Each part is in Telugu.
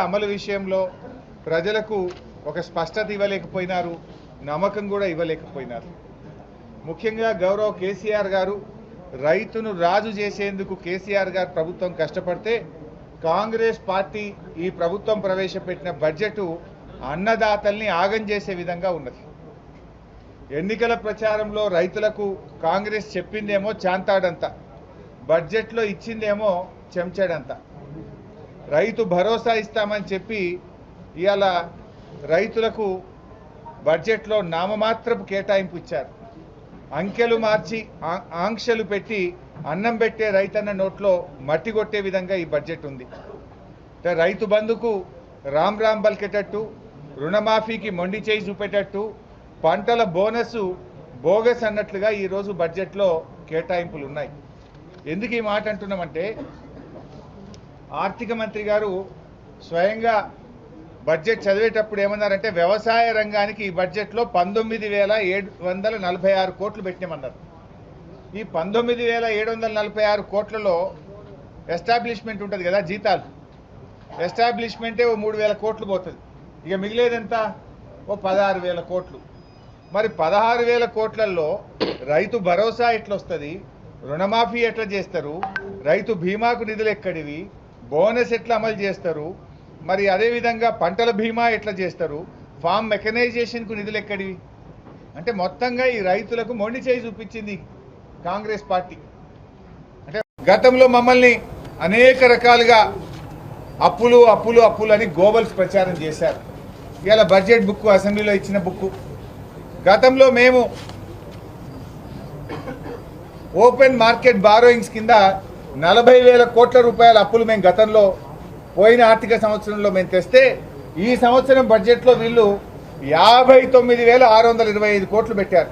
అమలు విషయంలో ప్రజలకు ఒక స్పష్టత ఇవ్వలేకపోయినారు, నమ్మకం కూడా ఇవ్వలేకపోయినారు. ముఖ్యంగా గౌరవ కేసీఆర్ గారు రైతును రాజు చేసేందుకు కేసీఆర్ గారు ప్రభుత్వం కష్టపడితే కాంగ్రెస్ పార్టీ ఈ ప్రభుత్వం ప్రవేశపెట్టిన బడ్జెట్ అన్నదాతల్ని ఆగం చేసే విధంగా ఉన్నది. ఎన్నికల ప్రచారంలో రైతులకు కాంగ్రెస్ చెప్పిందేమో చాంతాడంత, బడ్జెట్లో ఇచ్చిందేమో చెంచాడంత. రైతు భరోసా ఇస్తామని చెప్పి ఇవాళ రైతులకు బడ్జెట్లో నామమాత్రపు కేటాయింపు ఇచ్చారు. అంకెలు మార్చి ఆంక్షలు పెట్టి అన్నం పెట్టే రైతన్న నోట్లో మట్టి కొట్టే విధంగా ఈ బడ్జెట్ ఉంది. రైతు బంధుకు రామ్ రామ్ బలికేటట్టు, రుణమాఫీకి మొండి చేయి చూపేటట్టు, పంటల బోనస్ బోగస్ అన్నట్లుగా ఈరోజు బడ్జెట్లో కేటాయింపులు ఉన్నాయి. ఎందుకు ఈ మాట అంటున్నామంటే ఆర్థిక మంత్రి గారు స్వయంగా బడ్జెట్ చదివేటప్పుడు ఏమన్నారంటే వ్యవసాయ రంగానికి ఈ బడ్జెట్లో 19,746 కోట్లు పెట్టినామన్నారు. ఈ 19,746 కోట్లలో ఎస్టాబ్లిష్మెంట్ ఉంటుంది కదా, జీతాలు, ఎస్టాబ్లిష్మెంటే ఓ 3,000 కోట్లు పోతుంది. ఇక మిగిలేదంతా ఓ 16,000 కోట్లు. మరి 16,000 కోట్లలో రైతు భరోసా ఎట్లా వస్తుంది, రుణమాఫీ ఎట్లా చేస్తారు, రైతు బీమాకు నిధులు ఎక్కడివి, బోనస్ ఎట్లా అమలు చేస్తారు, మరి అదేవిధంగా పంటల బీమా ఎట్లా చేస్తారు, ఫామ్ మెకనైజేషన్కు నిధులు ఎక్కడివి అంటే మొత్తంగా ఈ రైతులకు మొండి చేయి చూపించింది కాంగ్రెస్ పార్టీ. అంటే గతంలో మమ్మల్ని అనేక రకాలుగా అప్పులు అప్పులు అప్పులు అని గోబల్స్ ప్రచారం చేశారు. ఇవాళ బడ్జెట్ బుక్ అసెంబ్లీలో ఇచ్చిన బుక్, గతంలో మేము ఓపెన్ మార్కెట్ బారోయింగ్స్ కింద 40,000 కోట్ల రూపాయల అప్పులు మేము గతంలో పోయిన ఆర్థిక సంవత్సరంలో మేము తెస్తే ఈ సంవత్సరం బడ్జెట్లో వీళ్ళు 59,625 కోట్లు పెట్టారు.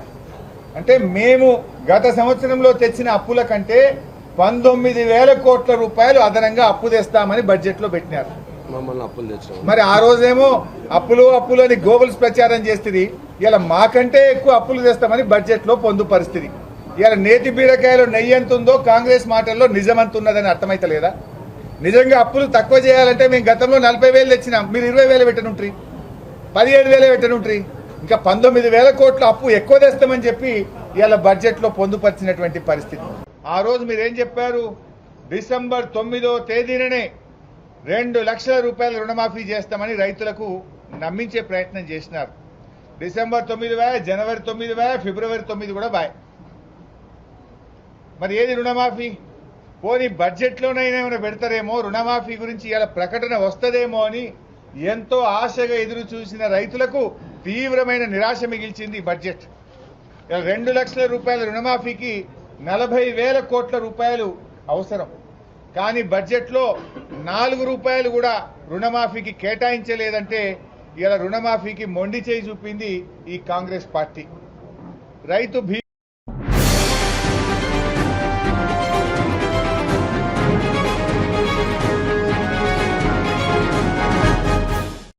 అంటే మేము గత సంవత్సరంలో తెచ్చిన అప్పుల కంటే 19,000 కోట్ల రూపాయలు అదనంగా అప్పు తెస్తామని బడ్జెట్లో పెట్టినారు. మరి ఆ రోజేమో అప్పులు అప్పులు అని గోబల్స్ ప్రచారం చేస్తుంది, ఇలా మాకంటే ఎక్కువ అప్పులు తెస్తామని బడ్జెట్లో పొందు పరిస్థితి. ఇలా నేతి బీరకాయలో నెయ్యి ఎంత ఉందో కాంగ్రెస్ మాటల్లో నిజమంత ఉన్నదని అర్థమైతలేదా? నిజంగా అప్పులు తక్కువ చేయాలంటే మేము గతంలో 40,000 తెచ్చినాం, మీరు 20,000 పెట్టనుంట్రీ, 17,000 పెట్టనుంట్రీ, ఇంకా 19,000 కోట్ల అప్పు ఎక్కువ తెస్తామని చెప్పి ఇలా బడ్జెట్లో పొందుపరిచినటువంటి పరిస్థితి. ఆ రోజు మీరేం చెప్పారు? డిసెంబర్ 9వ తేదీననే 2 లక్షల రూపాయల రుణమాఫీ చేస్తామని రైతులకు నమ్మించే ప్రయత్నం చేసినారు. డిసెంబర్ 9 బాయ్, జనవరి 9 బాయ్, ఫిబ్రవరి 9 కూడా బాయ్. మరి ఏది రుణమాఫీ? పోనీ బడ్జెట్లోనైనా ఏమైనా పెడతారేమో, రుణమాఫీ గురించి ఇలా ప్రకటన వస్తుందేమో అని ఎంతో ఆశగా ఎదురు చూసిన రైతులకు తీవ్రమైన నిరాశ మిగిల్చింది ఈ బడ్జెట్. 2 లక్షల రూపాయల రుణమాఫీకి 40,000 కోట్ల రూపాయలు అవసరం, కానీ బడ్జెట్లో 4 రూపాయలు కూడా రుణమాఫీకి కేటాయించలేదంటే ఇలా రుణమాఫీకి మొండి చేయి చూపింది ఈ కాంగ్రెస్ పార్టీ. రైతు